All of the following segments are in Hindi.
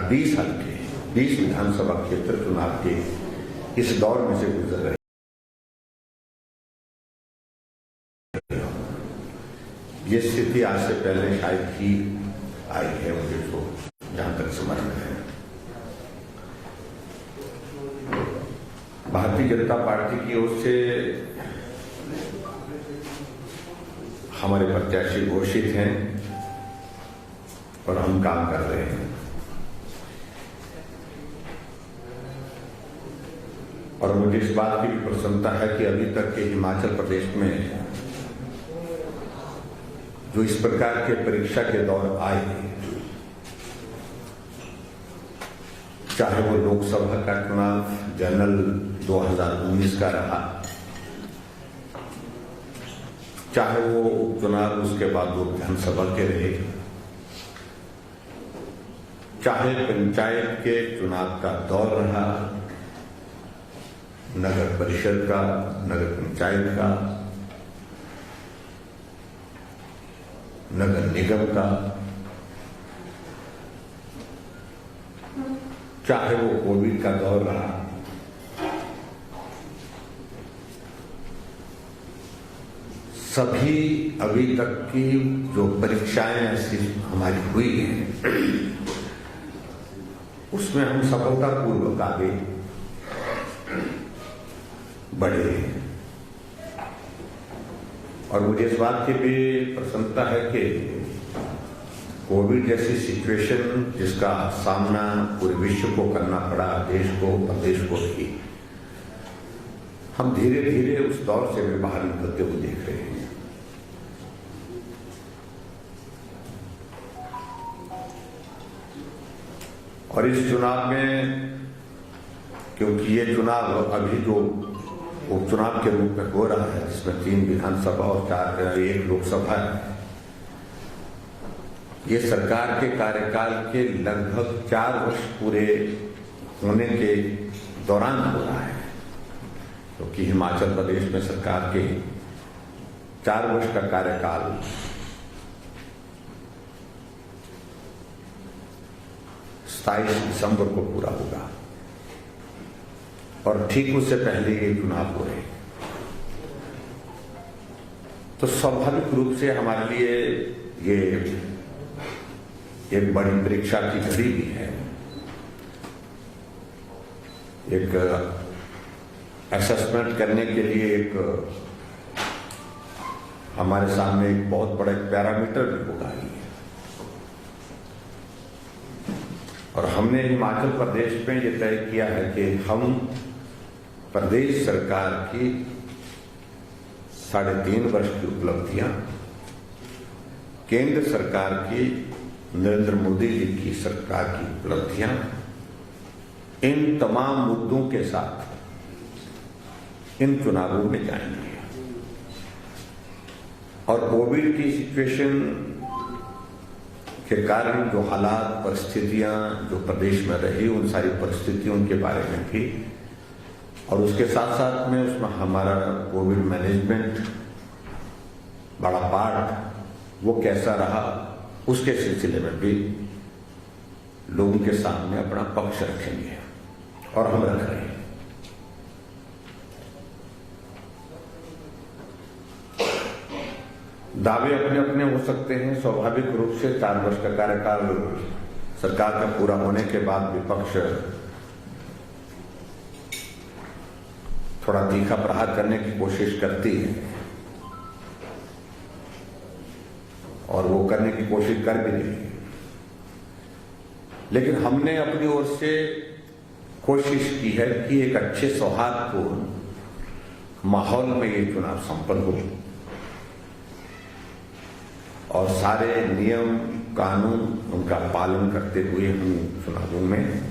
20 हल्के 20 विधानसभा क्षेत्र चुनाव के इस दौर में से गुजर रहे। ये स्थिति आज से पहले शायद ही आई है, मुझे तो जहां तक स्मरण है। भारतीय जनता पार्टी की ओर से हमारे प्रत्याशी घोषित हैं और हम काम कर रहे हैं। और मुझे इस बात की भी प्रसन्नता है कि अभी तक के हिमाचल प्रदेश में जो इस प्रकार के परीक्षा के दौर आए, चाहे वो लोकसभा का चुनाव जनरल 2019 का रहा, चाहे वो उपचुनाव उसके बाद वो विधानसभा के रहे, चाहे पंचायत के चुनाव का दौर रहा, नगर परिषद का, नगर पंचायत का, नगर निगम का, चाहे वो कोविड का दौर रहा, सभी अभी तक की जो परीक्षाएं ऐसी हमारी हुई हैं उसमें हम सफलतापूर्वक आगे बढ़े। और मुझे इस बात की भी प्रसन्नता है कि कोविड जैसी सिचुएशन जिसका सामना पूरे विश्व को करना पड़ा, देश को, प्रदेश को भी, हम धीरे धीरे उस दौर से भी बाहर निकलते हुए देख रहे हैं। और इस चुनाव में, क्योंकि ये चुनाव अभी जो उपचुनाव के रूप में हो रहा है, जिसमें 3 विधानसभा और 1 लोकसभा है, ये सरकार के कार्यकाल के लगभग 4 वर्ष पूरे होने के दौरान हो रहा है। क्योंकि हिमाचल प्रदेश में सरकार के 4 वर्ष का कार्यकाल 27 दिसंबर को पूरा होगा और ठीक उससे पहले ये चुनाव हो रहे। तो स्वाभाविक रूप से हमारे लिए ये एक बड़ी परीक्षा की घड़ी भी है, एक असेसमेंट करने के लिए एक हमारे सामने एक बहुत बड़ा पैरामीटर भी होगा ही। और हमने हिमाचल प्रदेश में ये तय किया है कि हम प्रदेश सरकार की 3.5 वर्ष की उपलब्धियां, केंद्र सरकार की नरेंद्र मोदी जी की सरकार की उपलब्धियां, इन तमाम मुद्दों के साथ इन चुनावों में जाएंगे। और कोविड की सिचुएशन के कारण जो हालात, परिस्थितियां जो प्रदेश में रही, उन सारी परिस्थितियों के बारे में भी, और उसके साथ साथ में उसमें हमारा कोविड मैनेजमेंट बड़ा पार्ट वो कैसा रहा, उसके सिलसिले में भी लोगों के सामने अपना पक्ष रखेंगे और हम रख रहे हैं। दावे अपने अपने हो सकते हैं। स्वाभाविक रूप से 4 वर्ष का कार्यकाल सरकार का पूरा होने के बाद विपक्ष थोड़ा तीखा प्रहार करने की कोशिश करती है और वो करने की कोशिश कर भी रही है। लेकिन हमने अपनी ओर से कोशिश की है कि एक अच्छे सौहार्दपूर्ण माहौल में ये चुनाव संपन्न हो और सारे नियम कानून उनका पालन करते हुए हम चुनावों में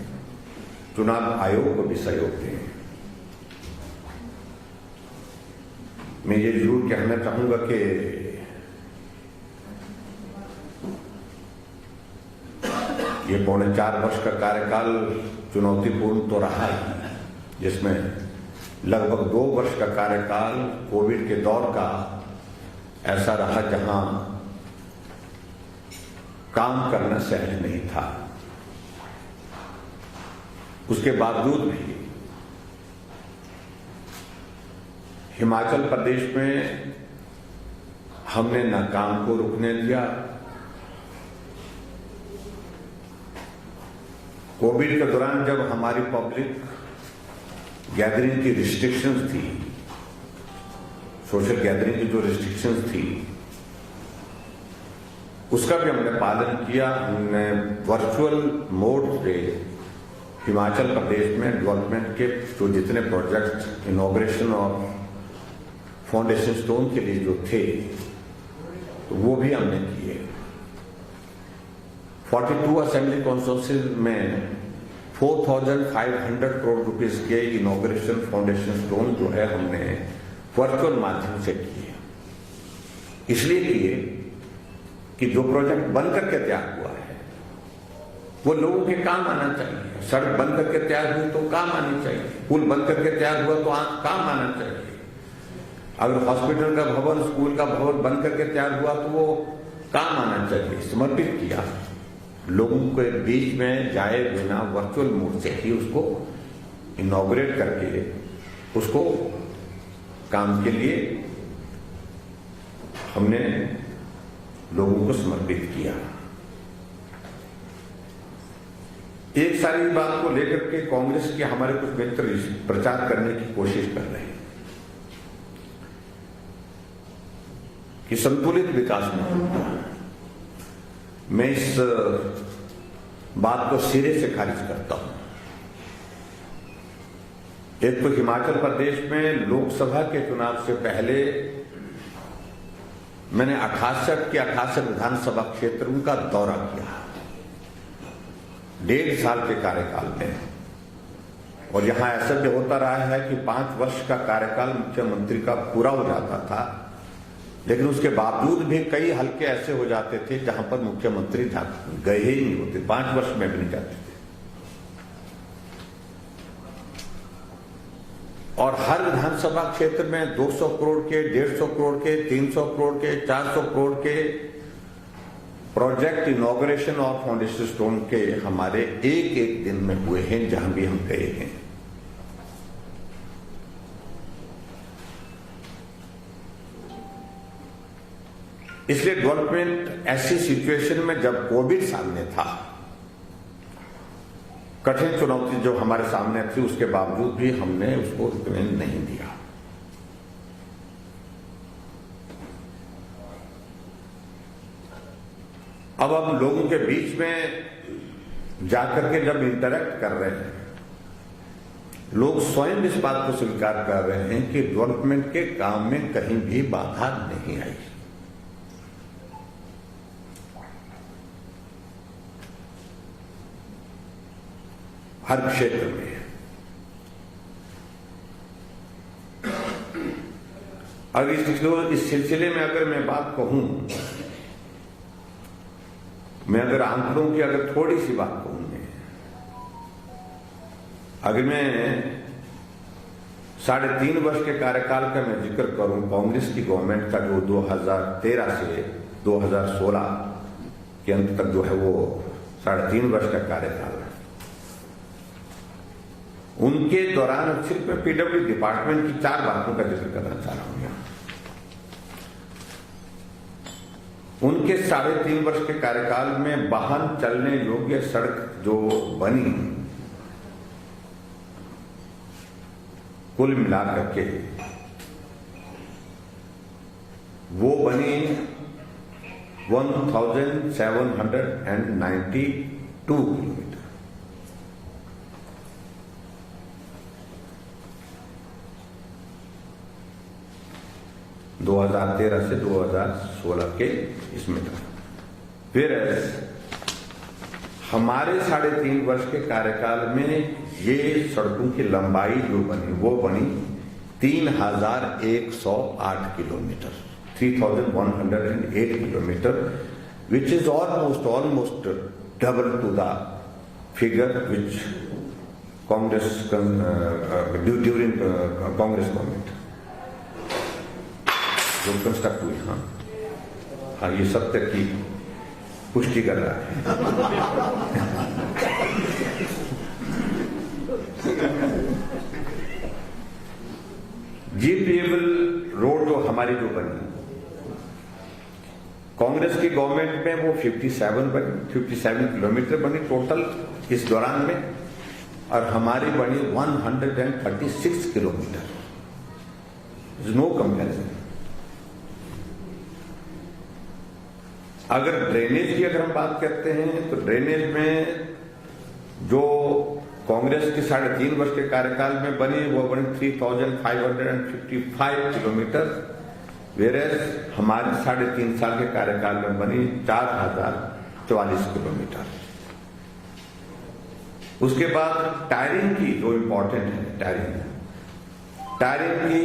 चुनाव आयोग को भी सहयोग दें। मैं ये जरूर कहना चाहूंगा कि ये 4.25 वर्ष का कार्यकाल चुनौतीपूर्ण तो रहा ही, जिसमें लगभग 2 वर्ष का कार्यकाल कोविड के दौर का ऐसा रहा जहां काम करना सहज नहीं था। उसके बावजूद भी हिमाचल प्रदेश में हमने न काम को रुकने दिया। कोविड के दौरान जब हमारी पब्लिक गैदरिंग की रिस्ट्रिक्शंस थी, सोशल गैदरिंग की जो रिस्ट्रिक्शंस थी, उसका भी हमने पालन किया। हमने वर्चुअल मोड से हिमाचल प्रदेश में डेवलपमेंट के जो जितने प्रोजेक्ट इनॉग्रेशन और फाउंडेशन स्टोन के लिए जो थे, तो वो भी हमने किए। 42 असेंबली कॉन्स्टिट्यूंसीज में 4,500 करोड़ रुपीस के इनॉग्रेशन फाउंडेशन स्टोन जो है हमने वर्चुअल माध्यम से किए। इसलिए किए कि जो प्रोजेक्ट बन करके तैयार हुआ है वो लोगों के काम आना चाहिए। सड़क बन करके तैयार हुई तो काम आनी चाहिए, पुल बन करके तैयार हुआ तो काम आना चाहिए। अगर हॉस्पिटल का भवन, स्कूल का भवन बन करके तैयार हुआ तो वो काम आना चाहिए। समर्पित किया, लोगों के बीच में जाए बिना वर्चुअल मोड से ही उसको इनॉग्रेट करके उसको काम के लिए हमने लोगों को समर्पित किया। एक सारी बात को लेकर के कांग्रेस के हमारे कुछ मित्र प्रचार करने की कोशिश कर रहे हैं कि संतुलित विकास नहीं होता। मैं इस बात को सिरे से खारिज करता हूं। एक तो हिमाचल प्रदेश में लोकसभा के चुनाव से पहले मैंने 68 विधानसभा क्षेत्रों का दौरा किया 1.5 साल के कार्यकाल में, और यहां ऐसा भी होता रहा है कि 5 वर्ष का कार्यकाल मुख्यमंत्री का पूरा हो जाता था, लेकिन उसके बावजूद भी कई हल्के ऐसे हो जाते थे जहां पर मुख्यमंत्री गए ही नहीं होते, 5 वर्ष में भी नहीं जाते थे। और हर विधानसभा क्षेत्र में 200 करोड़ के, 150 करोड़ के, 300 करोड़ के, 400 करोड़ के प्रोजेक्ट इनॉग्रेशन और फाउंडेशन स्टोन के हमारे एक दिन में हुए हैं जहां भी हम गए हैं। इसलिए डेवलपमेंट ऐसी सिचुएशन में जब कोविड सामने था, कठिन चुनौती जो हमारे सामने थी, उसके बावजूद भी हमने उसको रुकने नहीं दिया। अब हम लोगों के बीच में जाकर के जब इंटरेक्ट कर रहे हैं, लोग स्वयं इस बात को स्वीकार कर रहे हैं कि डेवलपमेंट के काम में कहीं भी बाधा नहीं आई। हर क्षेत्र में अब इस सिलसिले में अगर मैं बात कहूं, मैं अगर आंकड़ों की अगर थोड़ी सी बात कहूं, अगर मैं 3.5 वर्ष के कार्यकाल का मैं जिक्र करूं, कांग्रेस की गवर्नमेंट का जो 2013 से 2016 के अंत तक जो है वो 3.5 वर्ष का कार्यकाल है, उनके दौरान सिर्फ मैं पीडब्ल्यू डिपार्टमेंट की 4 बातों का जिक्र करना चाह रहा हूं यहां। उनके 3.5 वर्ष के कार्यकाल में वाहन चलने योग्य सड़क जो बनी, कुल मिलाकर के वो बनी 1792 किलोमीटर। दो 2013 से 2016 के इसमें था। फिर हमारे 3.5 वर्ष के कार्यकाल में ये सड़कों की लंबाई जो बनी वो बनी 3108 kilometre, 3108 kilometre, which is almost double to the figure which Congress during Congress government जो कंस्ट्रक्ट हुई। हाँ, ये सत्य की पुष्टि कर रहा है। जीपीएबल रोड जो हमारी जो बनी, कांग्रेस की गवर्नमेंट में वो 57 किलोमीटर बनी टोटल इस दौरान में, और हमारी बनी 136 किलोमीटर। No comparison. अगर ड्रेनेज की हम बात करते हैं तो ड्रेनेज में जो कांग्रेस की 3.5 वर्ष के कार्यकाल में बनी वो बनी 3555 किलोमीटर, वेरेज हमारे 3.5 साल के कार्यकाल में बनी 4044 किलोमीटर। उसके बाद टायरिंग की जो इंपॉर्टेंट है, टायरिंग की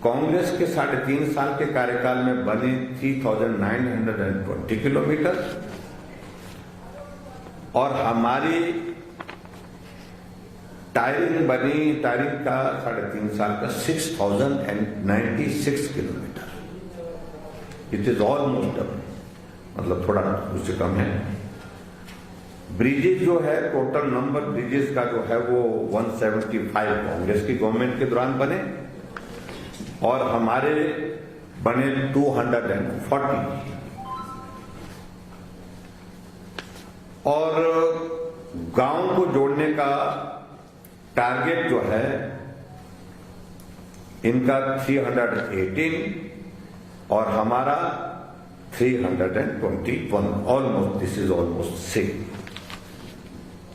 कांग्रेस के 3.5 साल के कार्यकाल में बनी 3920 किलोमीटर, और हमारी टायरिंग का 3.5 साल का 6096 kilometre. It is almost double, मतलब थोड़ा उससे कम है। ब्रिजेज जो है, टोटल नंबर ब्रिजेज का जो है वो 175 कांग्रेस की गवर्नमेंट के दौरान बने, और हमारे बने 240। और गांव को जोड़ने का टारगेट जो है इनका 318 और हमारा 321। Almost this is almost same.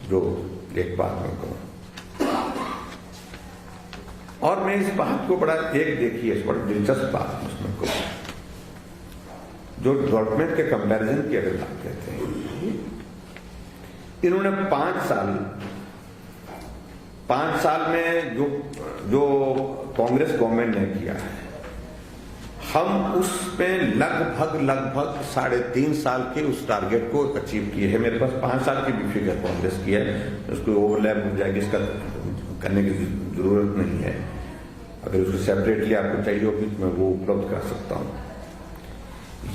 जो एक बात मैं कहूं, और मैं इस बात को बड़ा देखिए बड़ा दिलचस्प बात उसमें को, जो डेवलपमेंट के कंपैरिजन की अगर बात कहते हैं, इन्होंने 5 साल में जो कांग्रेस गवर्नमेंट ने किया है, हम उसमें लगभग 3.5 साल के उस टारगेट को अचीव किए हैं। मेरे पास 5 साल की भी फिगर कांग्रेस की है, उसको ओवरलैप हो जाएगी, इसका करने की जरूरत नहीं है। अगर उसको सेपरेटली आपको चाहिए होगी तो मैं वो उपलब्ध कर सकता हूं।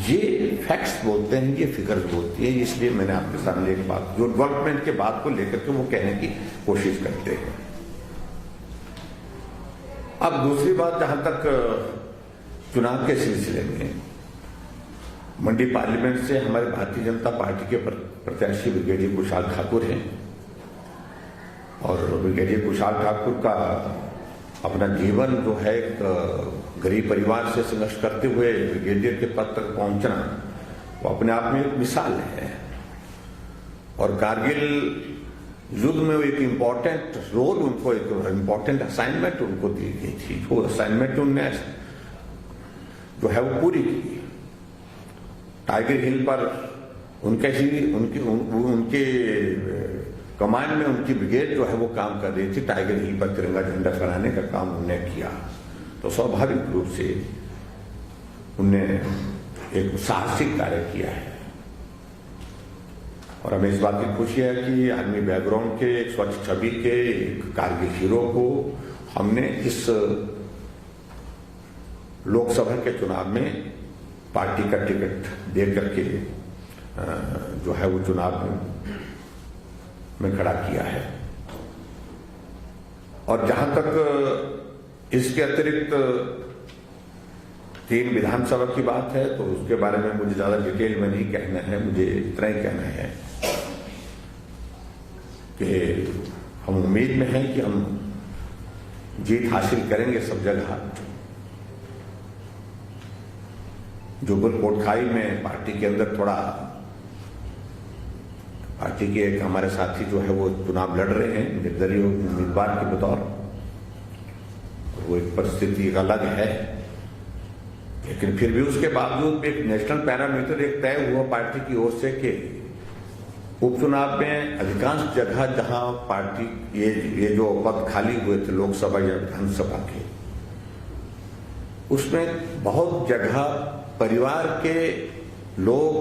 ये फैक्ट्स बोलते हैं, ये फिगर्स बोलती है, इसलिए मैंने आपके सामने एक बात जो डेवलपमेंट के बात को लेकर के वो कहने की कोशिश करते हैं। अब दूसरी बात, जहां तक चुनाव के सिलसिले में, मंडी पार्लियामेंट से हमारे भारतीय जनता पार्टी के प्रत्याशी ब्रिगेडियर कुशाल ठाकुर हैं, और ब्रिगेडियर कुशाल ठाकुर का अपना जीवन जो है एक गरीब परिवार से संघर्ष करते हुए ब्रिगेडियर के पद तक पहुंचना, वो अपने आप में एक मिसाल है। और कारगिल युद्ध में एक इंपॉर्टेंट रोल उनको, एक इंपॉर्टेंट असाइनमेंट उनको दी गई थी, वो असाइनमेंट उनने जो है वो पूरी की। टाइगर हिल पर उनके कमांड में उनकी ब्रिगेड जो है वो काम कर रही थी, टाइगर हिल पर तिरंगा झंडा फहराने का काम उन्होंने किया। तो स्वाभाविक रूप से उनने एक साहसिक कार्य किया है, और हमें इस बात की खुशी है कि आर्मी बैकग्राउंड के एक स्वच्छ छवि के एक कारगिल हीरो को हमने इस लोकसभा के चुनाव में पार्टी का टिकट दे करके जो है वो चुनाव में खड़ा किया है। और जहां तक इसके अतिरिक्त 3 विधानसभा की बात है, तो उसके बारे में मुझे ज्यादा डिटेल में नहीं कहना है, मुझे इतना ही कहना है कि हम उम्मीद में हैं कि हम जीत हासिल करेंगे सब जगह। जुब्बल कोटखाई में पार्टी के अंदर थोड़ा, पार्टी के एक हमारे साथी जो है वो चुनाव लड़ रहे हैं निर्दलीय उम्मीदवार के बतौर, वो एक परिस्थिति अलग है, लेकिन फिर भी उसके बावजूद एक नेशनल पैरामीटर एक तय हुआ पार्टी की ओर से कि उपचुनाव में अधिकांश जगह जहां पार्टी ये जो पद खाली हुए थे लोकसभा या विधानसभा के, उसमें बहुत जगह परिवार के लोग,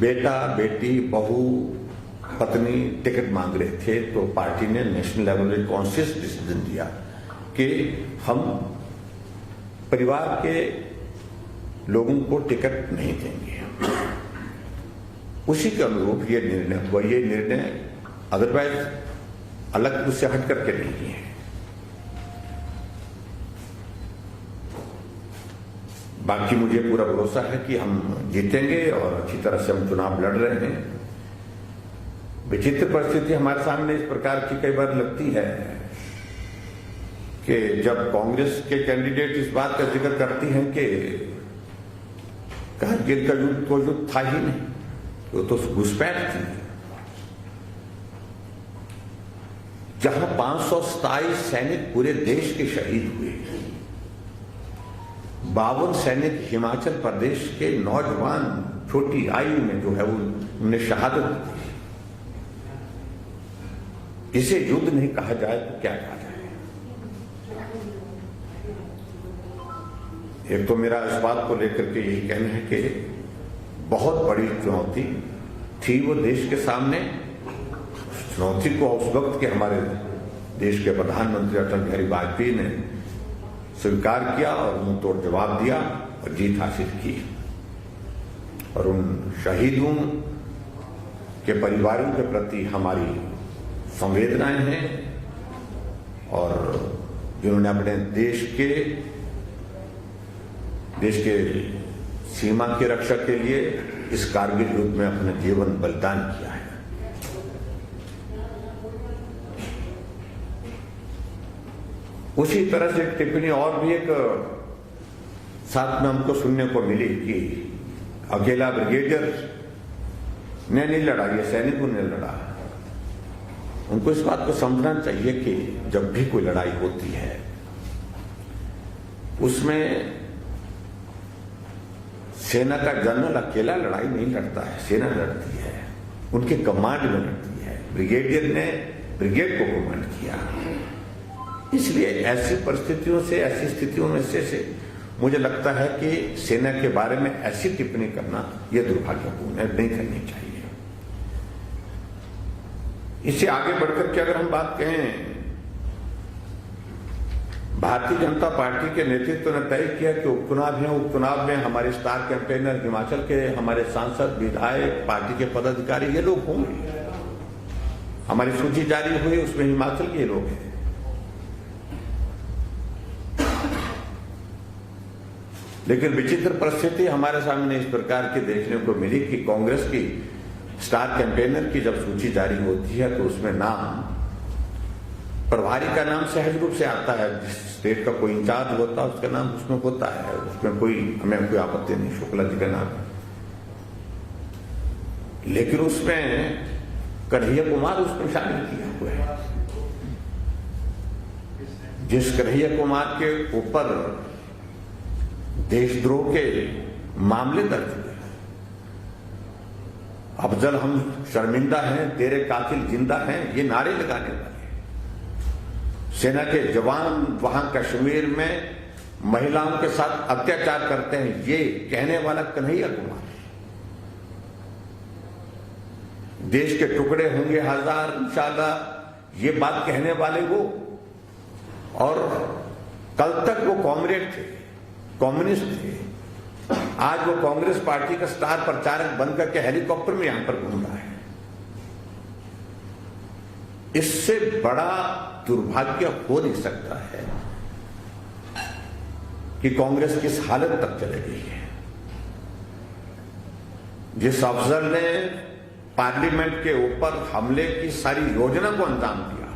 बेटा बेटी बहू पत्नी टिकट मांग रहे थे। तो पार्टी ने नेशनल लेवल में कॉन्शियस डिसीजन दिया कि हम परिवार के लोगों को टिकट नहीं देंगे। उसी के अनुरूप ये निर्णय हुआ। ये निर्णय अदरवाइज अलग उससे हट करके नहीं है। बाकी मुझे पूरा भरोसा है कि हम जीतेंगे और अच्छी तरह से हम चुनाव लड़ रहे हैं। विचित्र परिस्थिति हमारे सामने इस प्रकार की कई बार लगती है कि जब कांग्रेस के कैंडिडेट इस बात का जिक्र करती हैं कि कारगिल का युद्ध कोई युद्ध था ही नहीं, वो तो घुसपैठ थी। जहां 527 सैनिक पूरे देश के शहीद हुए, 52 सैनिक हिमाचल प्रदेश के नौजवान छोटी आयु में जो है वो उन्हें शहादत दी। इसे युद्ध नहीं कहा जाए तो क्या कहा जाए? एक तो मेरा इस बात को लेकर के यही कहना है कि बहुत बड़ी चुनौती थी वो देश के सामने। चुनौती को उस वक्त के हमारे देश के प्रधानमंत्री अटल बिहारी वाजपेयी ने स्वीकार किया और मुंह तोड़ जवाब दिया और जीत हासिल की। और उन शहीदों के परिवारों के प्रति हमारी संवेदनाएं हैं और जिन्होंने अपने देश के सीमा की रक्षा के लिए इस कारगिल युद्ध में अपना जीवन बलिदान किया है। उसी तरह से एक टिप्पणी और भी एक साथ में हमको सुनने को मिली कि अकेला ब्रिगेडियर ने नहीं लड़ा, ये सैनिकों ने लड़ा। उनको इस बात को समझना चाहिए कि जब भी कोई लड़ाई होती है उसमें सेना का जनरल अकेला लड़ाई नहीं लड़ता है, सेना लड़ती है, उनके कमांड में लड़ती है। ब्रिगेडियर ने ब्रिगेड को कमांड किया। इसलिए ऐसी परिस्थितियों से, ऐसी स्थितियों में से मुझे लगता है कि सेना के बारे में ऐसी टिप्पणी करना यह दुर्भाग्यपूर्ण है, नहीं करनी चाहिए। इससे आगे बढ़कर के अगर हम बात कहें, भारतीय जनता पार्टी के नेतृत्व ने तय किया कि उपचुनाव है, उपचुनाव में हमारे स्टार कैंपेनर हिमाचल के हमारे सांसद, विधायक, पार्टी के पदाधिकारी ये लोग होंगे। हमारी सूची जारी हुई, उसमें हिमाचल के लोग हैं। लेकिन विचित्र परिस्थिति हमारे सामने इस प्रकार की देखने को मिली कि कांग्रेस की स्टार कैंपेनर की जब सूची जारी होती है तो उसमें नाम, प्रभारी का नाम सहज रूप से आता है। जिस स्टेट का कोई इंचार्ज होता है उसका नाम उसमें होता है, उसमें हमें कोई आपत्ति नहीं, शुक्ला जी का नाम। लेकिन उसमें कन्हैया कुमार उसमें शामिल किया हुआ है। जिस कन्हैया कुमार के ऊपर देशद्रोह के मामले दर्ज हुए, अफजल हम शर्मिंदा हैं, तेरे कातिल जिंदा हैं, ये नारे लगाने वाले सेना के जवान वहां कश्मीर में महिलाओं के साथ अत्याचार करते हैं, ये कहने वाला कन्हैया कुमार। देश के टुकड़े होंगे हजार इंशाल्लाह, ये बात कहने वाले वो। और कल तक वो कॉमरेड थे, कम्युनिस्ट थे, आज वो कांग्रेस पार्टी का स्टार प्रचारक बनकर के हेलीकॉप्टर में यहां पर घूम रहा है। इससे बड़ा दुर्भाग्य हो नहीं सकता है कि कांग्रेस किस हालत तक चले गई है। जिस अफसर ने पार्लियामेंट के ऊपर हमले की सारी योजना को अंजाम दिया,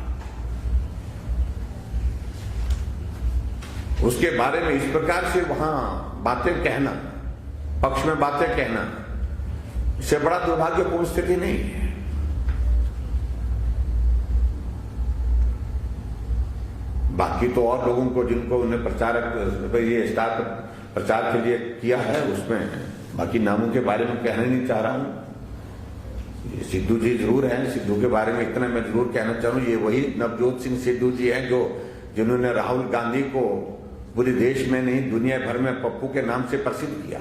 उसके बारे में इस प्रकार से वहां बातें कहना, पक्ष में बातें कहना, इससे बड़ा दुर्भाग्यपूर्ण स्थिति नहीं है। बाकी तो और लोगों को जिनको उन्हें प्रचारक ये स्टार प्रचार के लिए किया है, उसमें बाकी नामों के बारे में कहना नहीं चाह रहा हूं। सिद्धू जी जरूर हैं, सिद्धू के बारे में इतना मैं जरूर कहना चाहूँ, ये वही नवजोत सिंह सिद्धू जी हैं जिन्होंने राहुल गांधी को पूरे देश में नहीं दुनिया भर में पप्पू के नाम से प्रसिद्ध किया।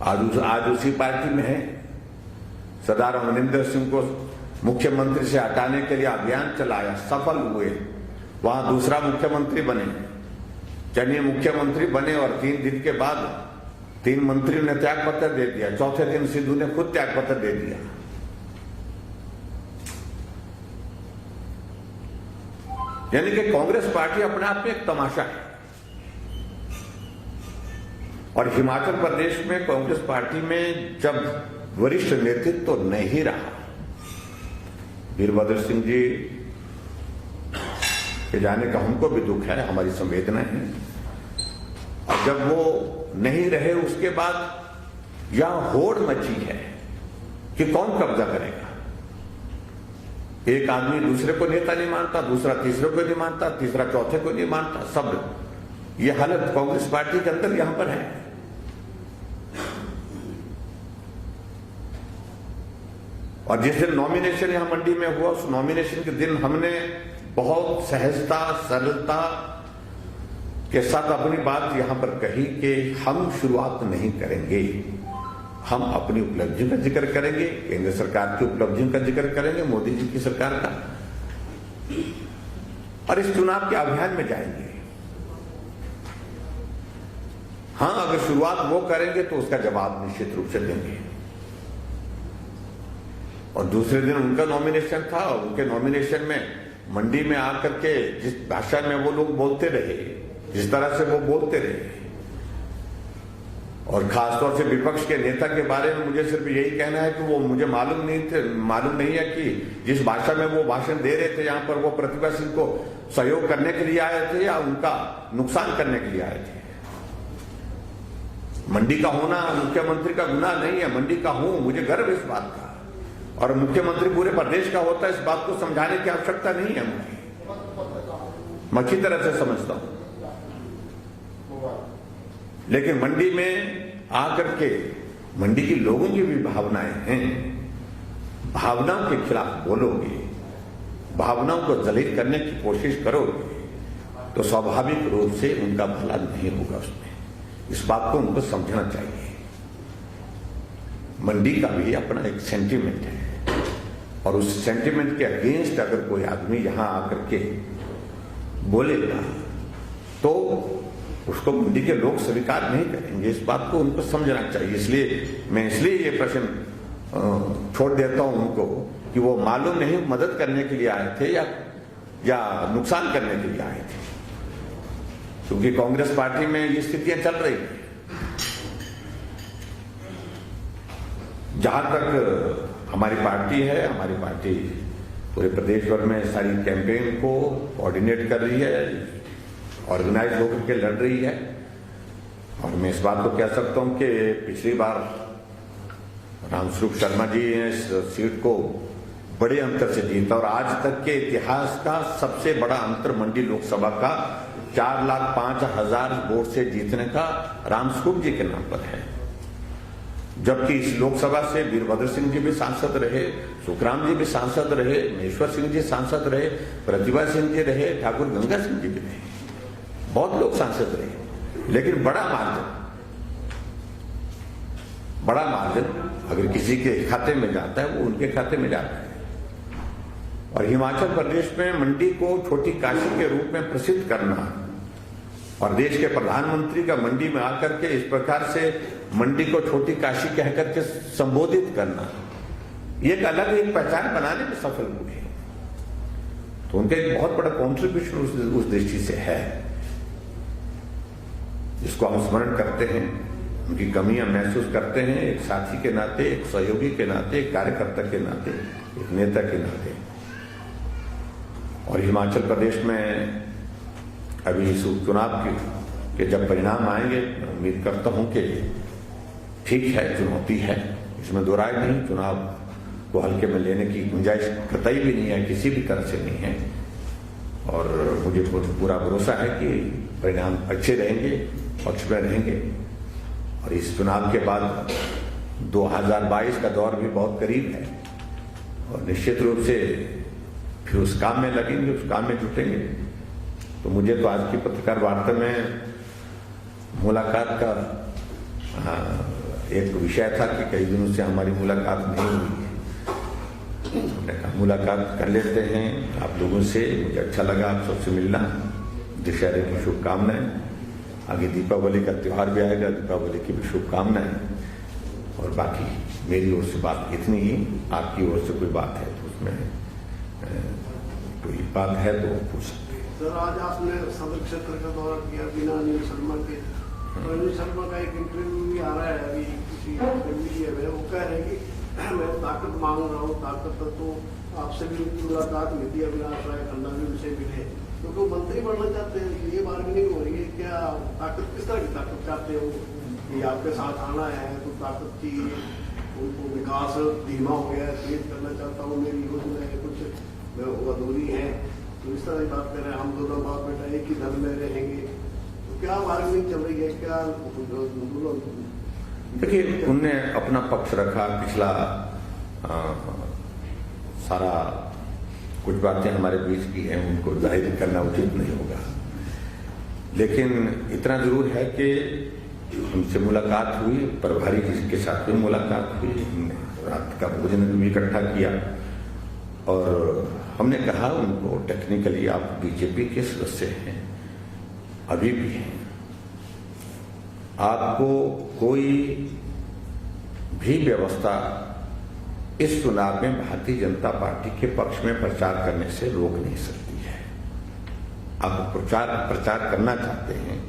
आज उसी पार्टी में है। सरदार अमरिंदर सिंह को मुख्यमंत्री से हटाने के लिए अभियान चलाया, सफल हुए, वहां दूसरा मुख्यमंत्री बने, चलिए मुख्यमंत्री बने और 3 दिन के बाद 3 मंत्रियों ने त्याग पत्र दे दिया। चौथे दिन सिद्धू ने खुद त्याग पत्र दे दिया। यानी कि कांग्रेस पार्टी अपने आप में एक तमाशा है। और हिमाचल प्रदेश में कांग्रेस पार्टी में जब वरिष्ठ नेतृत्व तो नहीं रहा, वीरभद्र सिंह जी के जाने का हमको भी दुख है, हमारी संवेदना है। और जब वो नहीं रहे उसके बाद यहां होड़ मची है कि कौन कब्जा करेगा। एक आदमी दूसरे को नेता नहीं मानता, दूसरा तीसरे को नहीं मानता, तीसरा चौथे को नहीं मानता। सब ये हालत कांग्रेस पार्टी के अंदर यहां पर है। और जिस दिन नॉमिनेशन यहां मंडी में हुआ, उस नॉमिनेशन के दिन हमने बहुत सहजता, सरलता के साथ अपनी बात यहां पर कही कि हम शुरुआत नहीं करेंगे, हम अपनी उपलब्धियों का जिक्र करेंगे, केंद्र सरकार की उपलब्धियों का जिक्र करेंगे, मोदी जी की सरकार का, और इस चुनाव के अभियान में जाएंगे। हां, अगर शुरुआत वो करेंगे तो उसका जवाब निश्चित रूप से देंगे। और दूसरे दिन उनका नॉमिनेशन था, और उनके नॉमिनेशन में मंडी में आकर के जिस भाषा में वो लोग बोलते रहे, जिस तरह से वो बोलते रहे, और खासतौर से विपक्ष के नेता के बारे में मुझे सिर्फ यही कहना है कि वो मुझे मालूम नहीं है कि जिस भाषा में वो भाषण दे रहे थे यहां पर, वो प्रतिभा सिंह को सहयोग करने के लिए आए थे या उनका नुकसान करने के लिए आए थे। मंडी का होना मुख्यमंत्री का गुनाह नहीं है, मंडी का हूं, मुझे गर्व इस बात का, और मुख्यमंत्री पूरे प्रदेश का होता है, इस बात को समझाने की आवश्यकता नहीं है मुझे, मैं अच्छी तरह से समझता हूं। लेकिन मंडी में आकर के मंडी के लोगों की भी भावनाएं हैं, भावनाओं के खिलाफ बोलोगे, भावनाओं को जलील करने की कोशिश करोगे तो स्वाभाविक रूप से उनका भला नहीं होगा। उसमें इस बात को उनको समझना चाहिए। मंडी का भी अपना एक सेंटिमेंट है, और उस सेंटिमेंट के अगेंस्ट अगर कोई आदमी यहां आकर के बोलेगा तो उसको मंडी के लोग स्वीकार नहीं करेंगे। इस बात को उनको समझना चाहिए। इसलिए मैं ये प्रश्न छोड़ देता हूं उनको कि वो मालूम नहीं मदद करने के लिए आए थे या नुकसान करने के लिए आए थे, क्योंकि कांग्रेस पार्टी में ये स्थितियां चल रही हैं। जहां तक हमारी पार्टी है, हमारी पार्टी पूरे प्रदेश भर में सारी कैंपेन को कोऑर्डिनेट कर रही है, ऑर्गेनाइज होकर के लड़ रही है। और मैं इस बात को कह सकता हूं कि पिछली बार रामस्वरूप शर्मा जी ने इस सीट को बड़े अंतर से जीता, और आज तक के इतिहास का सबसे बड़ा अंतर मंडी लोकसभा का 4,05,000 वोट से जीतने का रामस्वरूप जी के नाम पर है। जबकि इस लोकसभा से वीरभद्र सिंह जी भी सांसद रहे, सुखराम जी भी सांसद रहे, महेश्वर सिंह जी सांसद रहे, प्रतिभा सिंह जी रहे, ठाकुर गंगा सिंह जी भी रहे, बहुत लोग सांसद रहे। लेकिन बड़ा मार्जिन अगर किसी के खाते में जाता है वो उनके खाते में जाता है। और हिमाचल प्रदेश में मंडी को छोटी काशी के रूप में प्रसिद्ध करना, और देश के प्रधानमंत्री का मंडी में आकर के इस प्रकार से मंडी को छोटी काशी कहकर के संबोधित करना, ये एक अलग एक पहचान बनाने में सफल हुए। तो उनका एक बहुत बड़ा कॉन्ट्रीब्यूशन उस दृष्टि से है, जिसको हम स्मरण करते हैं, उनकी कमियां महसूस करते हैं, एक साथी के नाते, एक सहयोगी के नाते, एक कार्यकर्ता के नाते, एक नेता के नाते। और हिमाचल प्रदेश में अभी इस उपचुनाव के जब परिणाम आएंगे, मैं उम्मीद करता हूं कि ठीक है, चुनौती है, इसमें दो राय नहीं, चुनाव को हल्के में लेने की गुंजाइश कतई भी नहीं है, किसी भी तरह से नहीं है। और मुझे पूरा भरोसा है कि परिणाम अच्छे रहेंगे, पक्ष में रहेंगे। और इस चुनाव के बाद 2022 का दौर भी बहुत करीब है, और निश्चित रूप से फिर उस काम में लगेंगे, उस काम में जुटेंगे। तो मुझे तो आज की पत्रकार वार्ता में मुलाकात का एक विषय था कि कई दिनों से हमारी मुलाकात नहीं हुई है। हमने कहा मुलाकात कर लेते हैं आप लोगों से, मुझे अच्छा लगा आप सबसे मिलना। दशहरे की शुभकामनाएं, आगे दीपावली का त्यौहार भी आएगा, दीपावली की भी शुभकामनाएं। और बाकी मेरी ओर से बात इतनी ही, आपकी ओर से कोई बात है तो उसमें कोई बात है तो पूछ सकते हैं। सर आज आपने सदर क्षेत्र का दौरा किया बिना अनिल शर्मा के, तो अनिल शर्मा का एक इंटरव्यू भी आ रहा है अभी किसी मीडिया में, वो कह रहे हैं कि मैं ताकत मांग रहा हूँ, ताकत तो आपसे भी मुलाकात मिली, अविनाश राय खन्ना भी उनसे मिले, तो वो मंत्री बनना चाहते हैं, ये बार्गेनिंग हो रही है क्या? ताकत किस तरह की ताकत चाहते हो कि आपके साथ आना है तो ताकत चाहिए, उनको विकास धीमा हो गया है, तेज करना चाहता हूँ, मेरी योजना है कुछ अधूरी है, तो इस तरह की बात कर रहे हैं, हम दोनों बाप बेटा एक ही दल में रहेंगे, तो क्या बार्गेनिंग चल रही है क्या? देखिए, उनने अपना पक्ष रखा, पिछला सारा कुछ बातें हमारे बीच की हैं, उनको जाहिर करना उचित नहीं होगा, लेकिन इतना जरूर है कि उनसे मुलाकात हुई, प्रभारी जी के साथ भी मुलाकात हुई, हमने रात का भोजन भी इकट्ठा किया और हमने कहा उनको टेक्निकली आप बीजेपी के सदस्य हैं, अभी भी हैं, आपको कोई भी व्यवस्था इस चुनाव में भारतीय जनता पार्टी के पक्ष में प्रचार करने से रोक नहीं सकती है। आप प्रचार करना चाहते हैं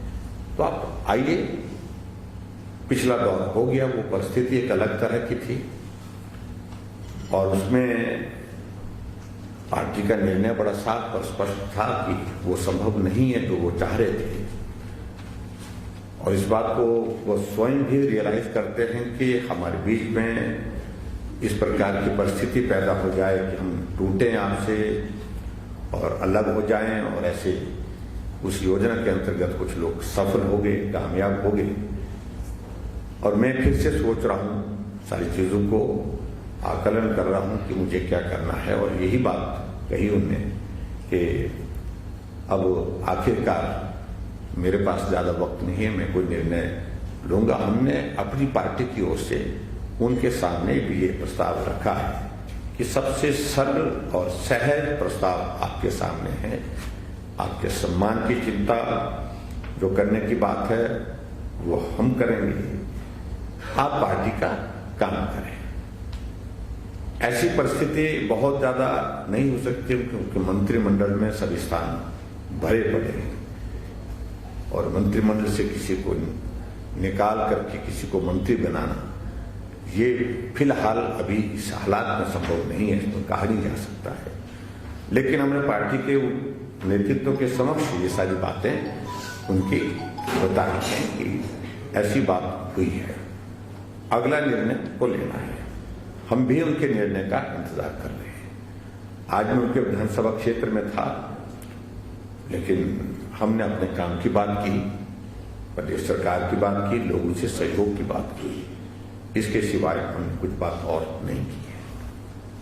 तो आप आइए, पिछला दौर हो गया, वो परिस्थिति एक अलग तरह की थी और उसमें पार्टी का निर्णय बड़ा साफ और स्पष्ट था कि वो संभव नहीं है जो वो चाह रहे थे, और इस बात को वो स्वयं भी रियलाइज करते हैं कि हमारे बीच में इस प्रकार की परिस्थिति पैदा हो जाए कि हम टूटें आपसे और अलग हो जाएं, और ऐसे उस योजना के अंतर्गत कुछ लोग सफल हो गए, कामयाब हो गए, और मैं फिर से सोच रहा हूं, सारी चीजों को आकलन कर रहा हूं कि मुझे क्या करना है, और यही बात कही उनने कि अब आखिरकार मेरे पास ज्यादा वक्त नहीं है, मैं कोई निर्णय लूंगा। हमने अपनी पार्टी की ओर से उनके सामने भी ये प्रस्ताव रखा है कि सबसे सरल और सहज प्रस्ताव आपके सामने है, आपके सम्मान की चिंता जो करने की बात है वो हम करेंगे, आप पार्टी का काम करें। ऐसी परिस्थिति बहुत ज्यादा नहीं हो सकती क्योंकि मंत्रिमंडल में सभी स्थान भरे पड़े हैं और मंत्रिमंडल से किसी को निकाल करके किसी को मंत्री बनाना ये फिलहाल अभी इस हालात में संभव नहीं है, इसमें कहा नहीं जा सकता है। लेकिन हमने पार्टी के नेतृत्व के समक्ष ये सारी बातें उनकी बताई हैं कि ऐसी बात हुई है, अगला निर्णय को लेना है, हम भी उनके निर्णय का इंतजार कर रहे हैं। आज मैं उनके विधानसभा क्षेत्र में था, लेकिन हमने अपने काम की बात की, प्रदेश सरकार की बात की, लोगों से सहयोग की बात की, इसके सिवाय हमने कुछ बात और नहीं की है।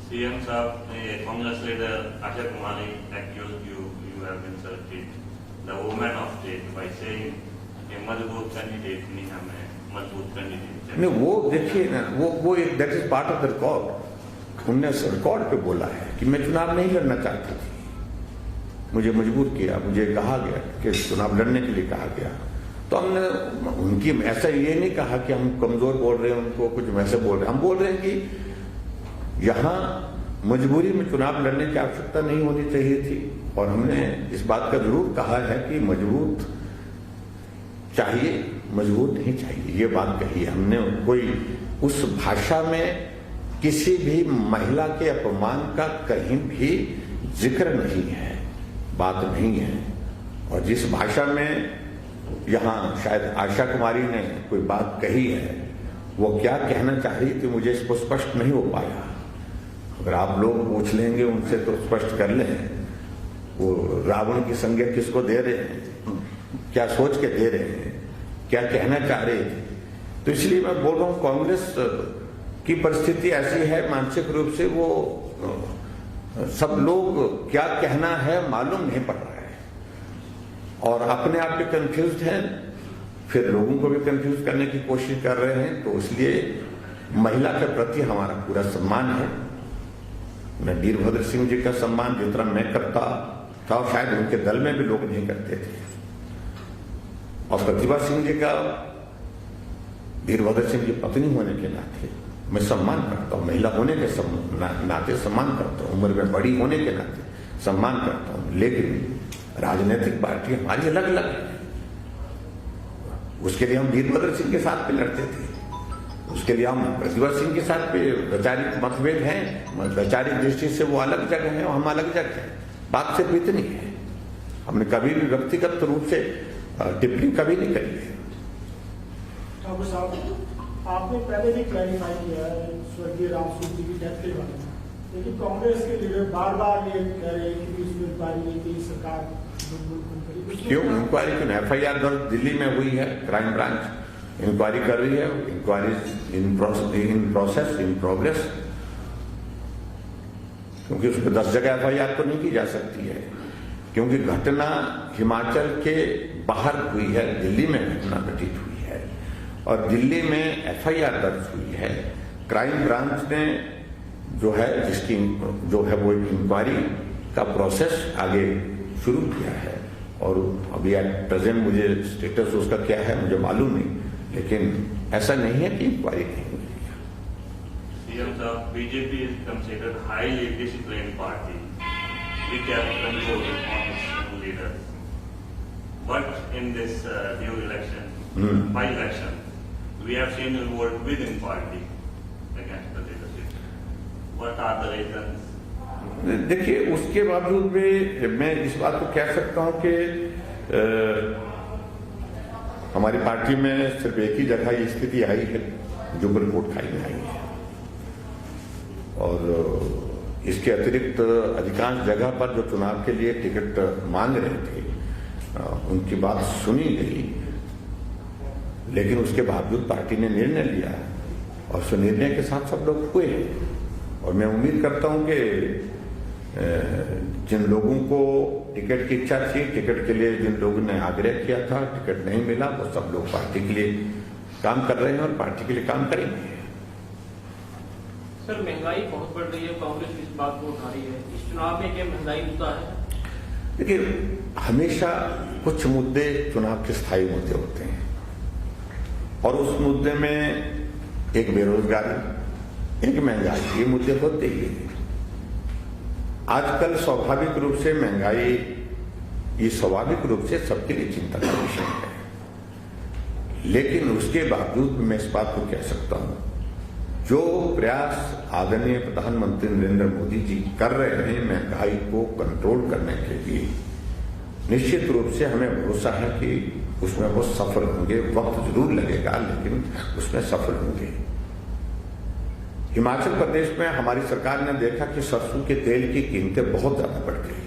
सीएम साहब, Congress leader Asha Kumari accused you have insulted the women of state by saying a मजबूत कैंडिडेट नहीं, हमें मजबूत कैंडिडेट नहीं। वो देखिए ना, वो एक that is part of the record. उनने रिकॉर्ड पे बोला है कि मैं चुनाव नहीं लड़ना चाहती थी, मुझे मजबूर किया, मुझे कहा गया कि चुनाव लड़ने के लिए कहा गया, तो हमने उनकी ऐसा ये नहीं कहा कि हम कमजोर बोल रहे हैं, उनको कुछ वैसे बोल रहे हैं। हम बोल रहे हैं कि यहाँ मजबूरी में चुनाव लड़ने की आवश्यकता नहीं होनी चाहिए थी, और हमने इस बात का जरूर कहा है कि मजबूत चाहिए, मजबूत नहीं चाहिए, ये बात कही है हमने। कोई उस भाषा में किसी भी महिला के अपमान का कहीं भी जिक्र नहीं है, बात नहीं है। और जिस भाषा में यहाँ शायद आशा कुमारी ने कोई बात कही है, वो क्या कहना चाह रही थी मुझे इसको स्पष्ट नहीं हो पाया। अगर आप लोग पूछ लेंगे उनसे तो स्पष्ट कर लें, वो रावण की संज्ञा किसको दे रहे हैं, क्या सोच के दे रहे हैं, क्या कहना चाह रहे थे। तो इसलिए मैं बोल रहा हूं, कांग्रेस की परिस्थिति ऐसी है मानसिक रूप से, वो सब लोग क्या कहना है मालूम नहीं पड़ रहा है और अपने आप पे कंफ्यूज हैं, फिर लोगों को भी कंफ्यूज करने की कोशिश कर रहे हैं। तो इसलिए महिला के प्रति हमारा पूरा सम्मान है। मैं वीरभद्र सिंह जी का सम्मान जितना मैं करता था, शायद उनके दल में भी लोग नहीं करते थे, और प्रतिभा सिंह जी का वीरभद्र सिंह की पत्नी होने के नाते मैं सम्मान करता हूँ, महिला होने के नाते सम्मान करता हूँ, उम्र में बड़ी होने के नाते सम्मान करता हूँ। लेकिन राजनीतिक पार्टी हमारी अलग अलग है। उसके लिए हम वीरभद्र सिंह के साथ भी लड़ते थे, उसके लिए हम प्रतिभा सिंह के साथ भी वैचारिक मतभेद हैं, वैचारिक दृष्टि से वो अलग जगह है, हम अलग जगह है। बात सिर्फ इतनी है, हमने कभी भी व्यक्तिगत रूप से टिप्पणी कभी नहीं करी है। ठाकुर साहब, आपने पहले भी क्लैरिफाई किया है स्वर्गीय रामसूत जी की डेथ के बारे में, लेकिन कांग्रेस के लीडर बार बार ये कह रहे हैं कि इसमें इंक्वायरी नहीं की, सरकार क्यों इंक्वायरी क्यों? FIR दर्ज दिल्ली में हुई है, क्राइम ब्रांच इंक्वायरी कर रही है, enquiry in process in progress. क्योंकि उस पर 10 जगह FIR तो नहीं की जा सकती है, क्योंकि घटना हिमाचल के बाहर हुई है, दिल्ली में घटना घटित हुई है और दिल्ली में FIR दर्ज हुई है। क्राइम ब्रांच ने जो है जिसकी जो है वो इंक्वायरी का प्रोसेस आगे शुरू किया है और अभी एट प्रेजेंट मुझे स्टेटस उसका क्या है मुझे मालूम नहीं, लेकिन ऐसा नहीं है कि इंक्वायरी नहीं हुई है। CM साहब, BJP is considered highly disciplined party. We can control on its leaders. But in this new election, by election, we have seen revolt within party against the leadership. What are the reasons? देखिए, उसके बावजूद भी मैं इस बात को कह सकता हूं कि हमारी पार्टी में सिर्फ एक ही जगह ये स्थिति आई है, जुब्बल कोटखाई में आई है और इसके अतिरिक्त अधिकांश जगह पर जो चुनाव के लिए टिकट मांग रहे थे उनकी बात सुनी गई, लेकिन उसके बावजूद पार्टी ने निर्णय लिया और उस निर्णय के साथ सब लोग हुए हैं। और मैं उम्मीद करता हूं कि जिन लोगों को टिकट की इच्छा थी, टिकट के लिए जिन लोगों ने आग्रह किया था, टिकट नहीं मिला, वो सब लोग पार्टी के लिए काम कर रहे हैं और पार्टी के लिए काम करेंगे। सर, महंगाई बहुत बढ़ रही है, कांग्रेस इस बात को उठा रही है, इस चुनाव में क्या महंगाई मुद्दा है? देखिए, हमेशा कुछ मुद्दे चुनाव के स्थायी मुद्दे होते हैं और उस मुद्दे में एक बेरोजगारी, एक महंगाई, ये मुद्दे होते ही हैं। आजकल स्वाभाविक रूप से महंगाई ये स्वाभाविक रूप से सबके लिए चिंता का विषय है, लेकिन उसके बावजूद मैं इस बात को कह सकता हूं, जो प्रयास आदरणीय प्रधानमंत्री नरेंद्र मोदी जी कर रहे हैं महंगाई को कंट्रोल करने के लिए, निश्चित रूप से हमें भरोसा है कि उसमें वो सफल होंगे। वक्त जरूर लगेगा, लेकिन उसमें सफल होंगे। हिमाचल प्रदेश में हमारी सरकार ने देखा कि सरसों के तेल की कीमतें बहुत ज्यादा बढ़ गई,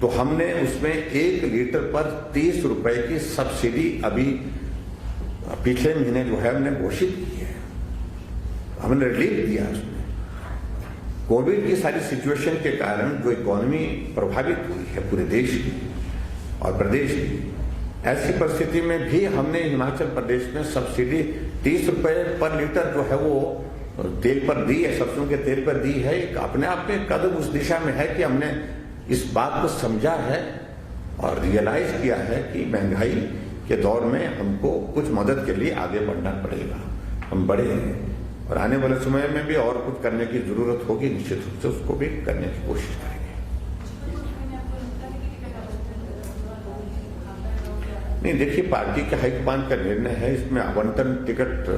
तो हमने उसमें 1 लीटर पर 30 रुपए की सब्सिडी अभी पिछले महीने जो है हमने घोषित की है, हमने रिलीफ दिया उसमें। कोविड की सारी सिचुएशन के कारण जो इकोनॉमी प्रभावित हुई है पूरे देश की और प्रदेश की, ऐसी परिस्थिति में भी हमने हिमाचल प्रदेश में सब्सिडी 30 रुपए पर लीटर जो है वो तेल पर दी है, सरसों के तेल पर दी है। एक अपने आप में कदम उस दिशा में है कि हमने इस बात को समझा है और रियलाइज किया है कि महंगाई के दौर में हमको कुछ मदद के लिए आगे बढ़ना पड़ेगा। हम बढ़े हैं और आने वाले समय में भी और कुछ करने की जरूरत होगी, निश्चित रूप से उसको भी करने की कोशिश करेंगे। नहीं, देखिए, पार्टी के हाईकमान का निर्णय है, इसमें आवंटन टिकट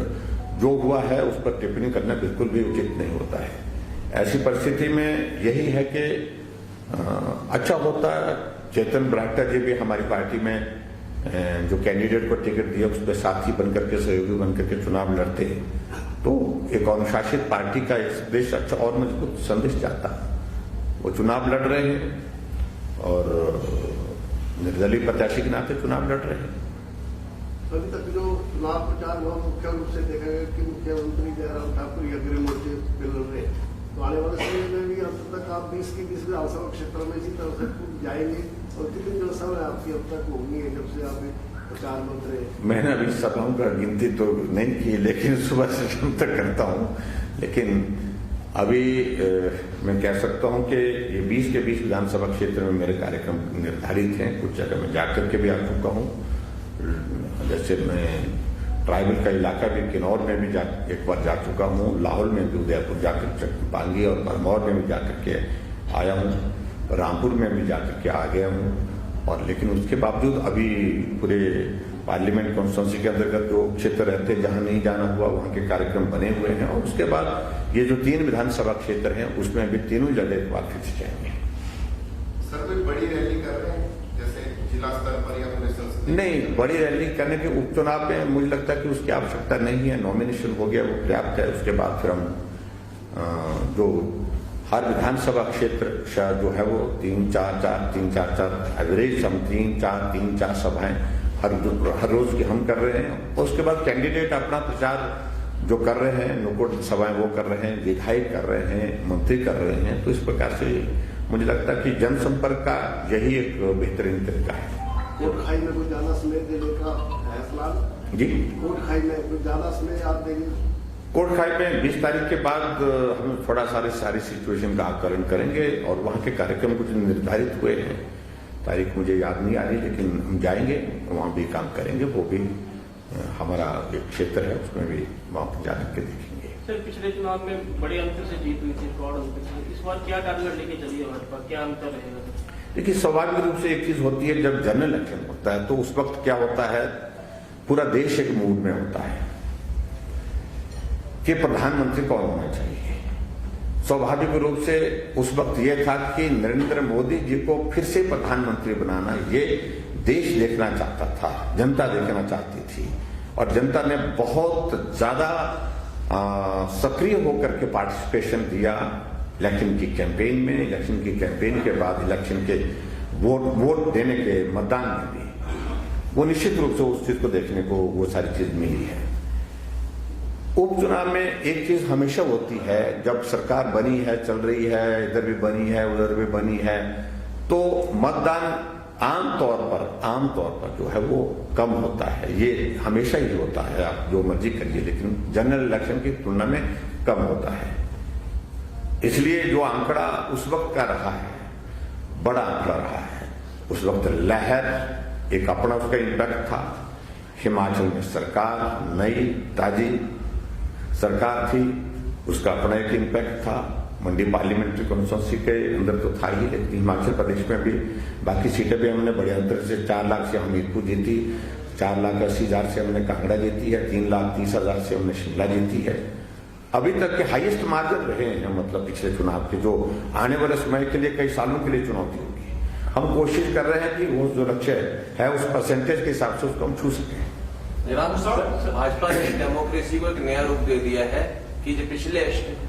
जो हुआ है उस पर टिप्पणी करना बिल्कुल भी उचित नहीं होता है। ऐसी परिस्थिति में यही है कि अच्छा होता चेतन बरागटा जी भी हमारी पार्टी में जो कैंडिडेट को टिकट दिया उस पर साथी बनकर के, सहयोगी बनकर के चुनाव लड़ते, तो एक अनुशासित पार्टी का एक संदेश अच्छा और मजबूत संदेश जाता। वो चुनाव लड़ रहे हैं और निर्दलीय प्रत्याशी के नाते चुनाव लड़ रहे हैं। अभी तक जो चुनाव प्रचार हुआ मुख्य रूप से देखा गया कि मुख्यमंत्री जयराम ठाकुर अग्रिम मोर्चे पे लड़ रहे हैं, तो आने वाले समय में भी अब तक आप 20 के 20 विधानसभा क्षेत्र में इसी तरह से जाएंगे और कितनी जनसभा आपकी अब तक होनी है जब से आप प्रचार मंत्री हैं? मैंने अभी सभाओं का गिनती तो नहीं की, लेकिन सुबह से शाम तक करता हूँ। लेकिन अभी मैं कह सकता हूँ कि ये 20 के 20 विधानसभा क्षेत्र में मेरे कार्यक्रम निर्धारित हैं। कुछ जगह में जाकर के भी आ चुका हूँ, जैसे मैं ट्राइबल का इलाका भी किन्नौर में भी एक बार जा चुका हूँ, लाहौल में भी उदयपुर जाकर पांगी और भरमौर में भी जाकर के आया हूँ, रामपुर में भी जाकर के आ गया हूँ और लेकिन उसके बावजूद अभी पूरे पार्लियामेंट कॉन्स्टिट्यूंसी के अंतर्गत जो क्षेत्र रहते हैं जहां नहीं जाना हुआ वहां के कार्यक्रम बने हुए हैं। और उसके बाद ये जो 3 विधानसभा क्षेत्र हैं उसमें अभी तीनों जगह एक बार फिर से जाएंगे। सर कोई बड़ी रैली कर रहे हैं जैसे जिला स्तर पर या पूरे संसदीय? नहीं, बड़ी रैली करने के उपचुनाव में मुझे लगता है कि उसकी आवश्यकता नहीं है। नॉमिनेशन हो गया, वो पर्याप्त है। उसके बाद फिर हम जो हर विधानसभा क्षेत्र जो है वो 3-4 एवरेज हम 3-4 सभाएं हर रोज की हम कर रहे हैं। और उसके बाद कैंडिडेट अपना प्रचार जो कर रहे हैं, नुक्कड़ सभाएं वो कर रहे हैं, विधायक कर रहे हैं, मंत्री कर रहे हैं। तो इस प्रकार से मुझे लगता है कि जनसंपर्क का यही एक बेहतरीन तरीका है। कोट खाई में कुछ ज्यादा समय देने का है फिलहाल जी, कोट खाई में कुछ ज्यादा समय आप देंगे? कोट खाई में 20 तारीख के बाद हम थोड़ा सारी सिचुएशन का आकलन करेंगे और वहां के कार्यक्रम कुछ निर्धारित हुए हैं। तारीख मुझे याद नहीं आ रही, लेकिन हम जाएंगे, वहां भी काम करेंगे। वो भी हमारा एक क्षेत्र है, उसमें भी वहां पर जाकर के देखेंगे। सर, पिछले चुनाव में बड़े अंतर से जीत हुई थी, रिकॉर्ड अंतर से। इस बार क्या टारगेट लेके चली है भाजपा, क्या अंतर रहेगा? देखिए, स्वाभाविक रूप से एक चीज होती है, जब जनरल इलेक्शन होता है तो उस वक्त क्या होता है, पूरा देश एक मूड में होता है कि प्रधानमंत्री कौन होना चाहिए। स्वाभाविक रूप से उस वक्त यह था कि नरेंद्र मोदी जी को फिर से प्रधानमंत्री बनाना, ये देश देखना चाहता था, जनता देखना चाहती थी। और जनता ने बहुत ज्यादा सक्रिय होकर के पार्टिसिपेशन दिया इलेक्शन की कैंपेन में। इलेक्शन की कैंपेन के बाद इलेक्शन के वोट देने के मतदान में भी वो निश्चित रूप से उस चीज को देखने को वो सारी चीज मिली है। उपचुनाव में एक चीज हमेशा होती है, जब सरकार बनी है, चल रही है, इधर भी बनी है, उधर भी बनी है, तो मतदान आमतौर पर जो है वो कम होता है। ये हमेशा ही होता है, आप जो मर्जी करिए, लेकिन जनरल इलेक्शन की तुलना में कम होता है। इसलिए जो आंकड़ा उस वक्त का रहा है, बड़ा आंकड़ा रहा है। उस वक्त लहर एक अपना उसका इम्पैक्ट था। हिमाचल में सरकार नई ताजी सरकार थी, उसका अपना एक इम्पैक्ट था। मंडी पार्लियामेंट्री कॉन्स्टिट्यूंसी के अंदर तो था ही, लेकिन हिमाचल प्रदेश में भी बाकी सीटें भी हमने बड़े अंतर से 4 लाख से हमीरपुर जीती, 4,80,000 से हमने कांगड़ा जीती है, 3,30,000 से हमने शिमला जीती है। अभी तक के हाईएस्ट मार्जिन रहे हैं, मतलब पिछले चुनाव के, जो आने वाले समय के लिए कई सालों के लिए चुनौती होगी। हम कोशिश कर रहे हैं कि वो जो लक्ष्य है उस परसेंटेज के हिसाब से उसको हम छू सकें। जनाब, भाजपा ने डेमोक्रेसी को एक नया रूप दे दिया है कि जो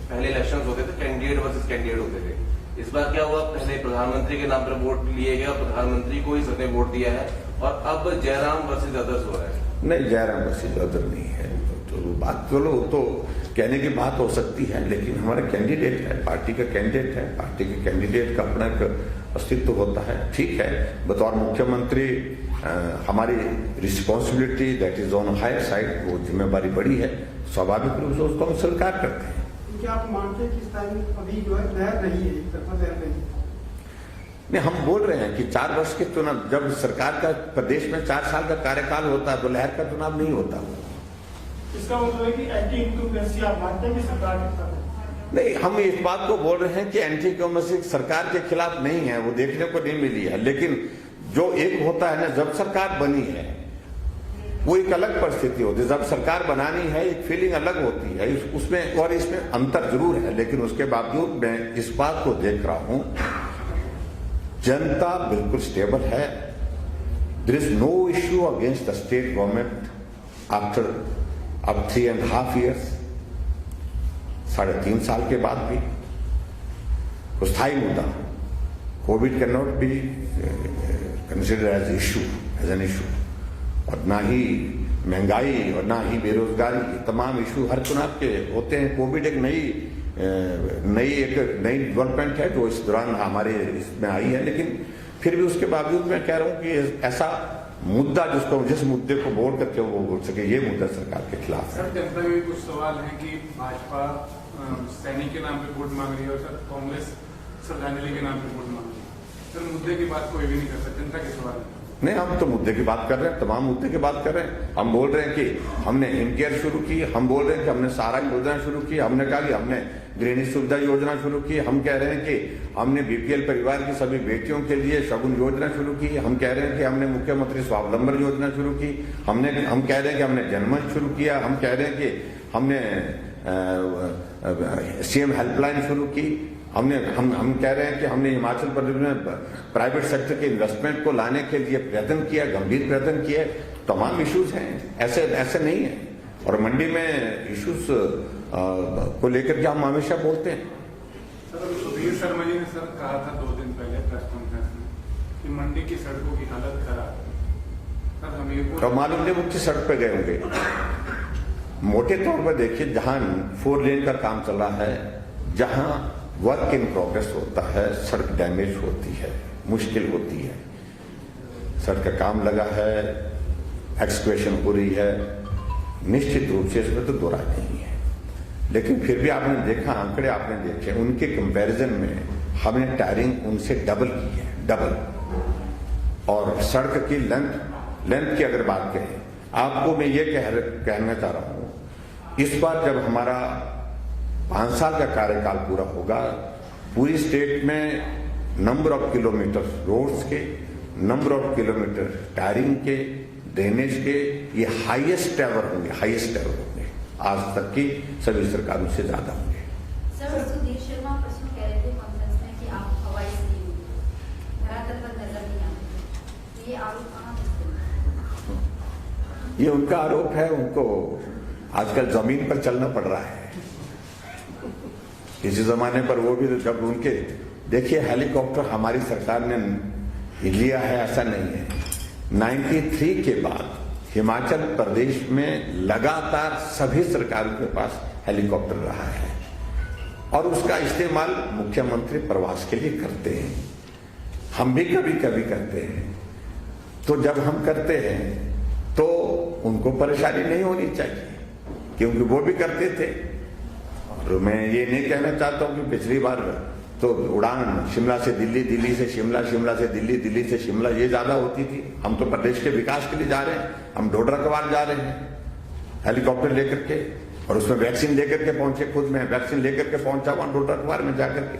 पहले इलेक्शन होते थे कैंडिडेट वर्सेस कैंडिडेट होते थे। इस बार क्या हुआ, पहले प्रधानमंत्री के नाम पर वोट लिए गए और प्रधानमंत्री को ही सबने वोट दिया है, और अब जयराम वर्सेस अदर्स हो रहा है। नहीं, जयराम वर्सेस अदर नहीं है। तो बात चलो तो कहने की बात हो सकती है, लेकिन हमारा कैंडिडेट है, पार्टी का कैंडिडेट है, पार्टी के कैंडिडेट का अपना एक अस्तित्व होता है। ठीक है, बतौर मुख्यमंत्री हमारी responsibility that is on higher side, वो जिम्मेवारी बड़ी है, स्वाभाविक रूप से उसको हम स्वीकार करते हैं। क्या आप मानते हैं कि इस टाइम अभी जो है लहर नहीं है, एक तरफा लहर नहीं? नहीं, हम बोल रहे हैं कि 4 वर्ष के चुनाव, जब सरकार का प्रदेश में 4 साल का कार्यकाल होता है तो लहर का चुनाव नहीं होता। इसका मतलब है कि एंटी इनकम्बेंसी आप मानते हैं कि सरकार के साथ? नहीं, हम इस बात को बोल रहे हैं कि एंटी इनकम्बेंसी सरकार के खिलाफ नहीं है, वो देखने को नहीं मिली है। लेकिन जो एक होता है ना, जब सरकार बनी है वो एक अलग परिस्थिति होती है, जब सरकार बनानी है एक फीलिंग अलग होती है उसमें, और इसमें अंतर जरूर है। लेकिन उसके बावजूद मैं इस बात को देख रहा हूं, जनता बिल्कुल स्टेबल है। There is no issue against the state government after अब 3.5 years, 3.5 साल के बाद भी तो स्थायी मुद्दा covid can not be consider as issue, as an issue. और ना ही महंगाई और ना ही बेरोजगारी, तमाम इशू हर चुनाव के होते हैं। कोविड एक नई डेवलपमेंट है जो इस दौरान हमारे इसमें आई है, लेकिन फिर भी उसके बावजूद मैं कह रहा हूं कि ऐसा मुद्दा जिस मुद्दे को बोल करके वो बोल सके, ये मुद्दा सरकार के खिलाफ है। सर, जनता के कुछ सवाल हैं कि भाजपा सैनिक के नाम पे वोट मांग रही है और सर कांग्रेस श्रद्धांजलि के नाम पे वोट मांग रही है। सर, मुद्दे की बात कोई भी नहीं कर सकता, जनता के सवाल है। नहीं, हम तो मुद्दे की बात कर रहे हैं, तमाम मुद्दे की बात कर रहे हैं। हम बोल रहे हैं कि हमने हिमकेयर शुरू की, हम बोल रहे हैं कि हमने सारा योजना शुरू की, हमने कहा कि हमने गृहिणी सुविधा योजना शुरू की, हम कह रहे हैं कि हमने बीपीएल परिवार की सभी बेटियों के लिए शगुन योजना शुरू की, हम कह रहे हैं कि हमने मुख्यमंत्री स्वावलंबन योजना शुरू की, हम कह रहे हैं कि हमने जनमंच शुरू किया, हम कह रहे हैं कि हमने सीएम हेल्पलाइन शुरू की, हम कह रहे हैं कि हमने हिमाचल प्रदेश में प्राइवेट सेक्टर के इन्वेस्टमेंट को लाने के लिए प्रयत्न किया, गंभीर प्रयत्न किए। तमाम इश्यूज हैं, ऐसे नहीं है। और मंडी में इश्यूज को लेकर के हम हमेशा बोलते हैं। सुधीर शर्मा जी ने सर कहा था 2 दिन पहले प्रेस कॉन्फ्रेंस में कि मंडी की सड़कों की हालत खराब है। सर हमीरपुर तो मालूम नहीं वो किस सड़क पे गए होंगे। मोटे तौर पर देखिए, जहां 4 लेन का काम चल रहा है, जहां वर्क इन प्रोग्रेस होता है, सड़क डैमेज होती है, मुश्किल होती है। सड़क का काम लगा है, एक्सक्वेशन हो रही है, निश्चित रूप से इसमें तो दो राय नहीं है। लेकिन फिर भी आपने देखा, आंकड़े आपने देखे, उनके कंपैरिजन में हमने टायरिंग उनसे डबल की है, डबल। और सड़क की लेंथ की अगर बात करें, आपको मैं ये कहना चाह रहा हूं, इस बार जब हमारा 5 साल का कार्यकाल पूरा होगा, पूरी स्टेट में नंबर ऑफ किलोमीटर रोड्स के, नंबर ऑफ किलोमीटर टायरिंग के, ड्रेनेज के, ये हाईएस्ट एवर होंगे, हाईएस्ट एवर होंगे। आज तक की सभी सरकारों से ज्यादा होंगे। सर, सुधीर शर्मा परसों कह रहे थे कॉन्फ्रेंस में कि आप हवाई से धरातल पर नजर नहीं आते, ये आरोप कहाँ से? ये उनका आरोप है, उनको आजकल जमीन पर चलना पड़ रहा है। किसी जमाने पर वो भी जब उनके, देखिए हेलीकॉप्टर हमारी सरकार ने लिया है ऐसा नहीं है। 93 के बाद हिमाचल प्रदेश में लगातार सभी सरकारों के पास हेलीकॉप्टर रहा है और उसका इस्तेमाल मुख्यमंत्री प्रवास के लिए करते हैं। हम भी कभी कभी करते हैं। तो जब हम करते हैं तो उनको परेशानी नहीं होनी चाहिए, क्योंकि वो भी करते थे। और मैं ये नहीं कहना चाहता हूं कि पिछली बार तो उड़ान शिमला से दिल्ली, दिल्ली से शिमला, शिमला से दिल्ली, दिल्ली से शिमला ये ज्यादा होती थी। हम तो प्रदेश के विकास के लिए जा रहे हैं, हम ढोडरा कवार जा रहे हैं हेलीकॉप्टर लेकर के, और उसमें वैक्सीन लेकर के पहुंचे। खुद मैं वैक्सीन लेकर के पहुंचा वहां ढोडरा कवार में जाकर के।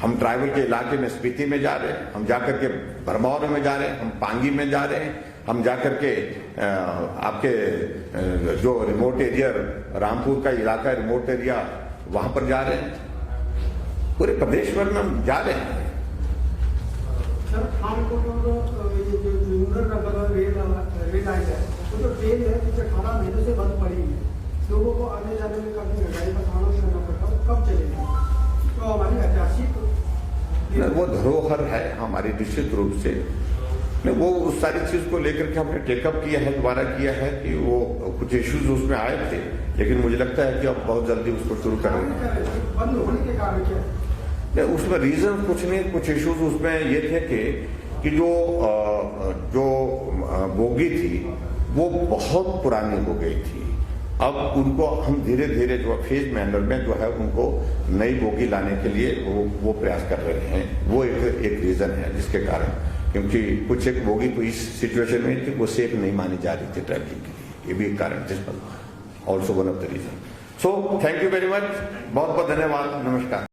हम ट्राइबल के इलाके में स्पीति में जा रहे हैं, हम जाकर के भरमौर में जा रहे हैं, हम पांगी में जा रहे हैं, हम जाकर के आपके जो रिमोट एरिया रामपुर का इलाका है, रिमोट एरिया, वहां पर जा रहे हैं। पूरे प्रदेश भर में हम जा रहे हैं। सर, खानकोट और ये जो जुन्नर का बगल रेल लाइन है, वो जो ट्रेन है पिछले 18 महीनों से बंद पड़ी है। लोगों को आने जाने में काफी महंगाई का सामना करना पड़ता है, कब चलेगी? तो हमारी ऐतिहासिक वो धरोहर है हमारी, निश्चित रूप से वो उस सारी चीज को लेकर के हमने टेकअप किया है, दोबारा किया है कि वो कुछ इश्यूज उसमें आए थे, लेकिन मुझे लगता है कि अब बहुत जल्दी उसको शुरू कर रहे हैं। बंद होने के कारण क्या है? उसमें रीजन कुछ नहीं, कुछ इश्यूज उसमें ये थे कि जो बोगी थी वो बहुत पुरानी हो गई थी। अब उनको हम धीरे धीरे जो फेज मैनर में जो है उनको नई बोगी लाने के लिए वो प्रयास कर रहे हैं। वो एक रीजन है जिसके कारण, क्योंकि कुछ एक बोगी तो इस सिचुएशन में थी वो सेफ नहीं मानी जा रही थी ट्रैवलिंग के लिए, ये भी एक कारण this also one of the reason. So thank you very much, बहुत बहुत धन्यवाद, नमस्कार।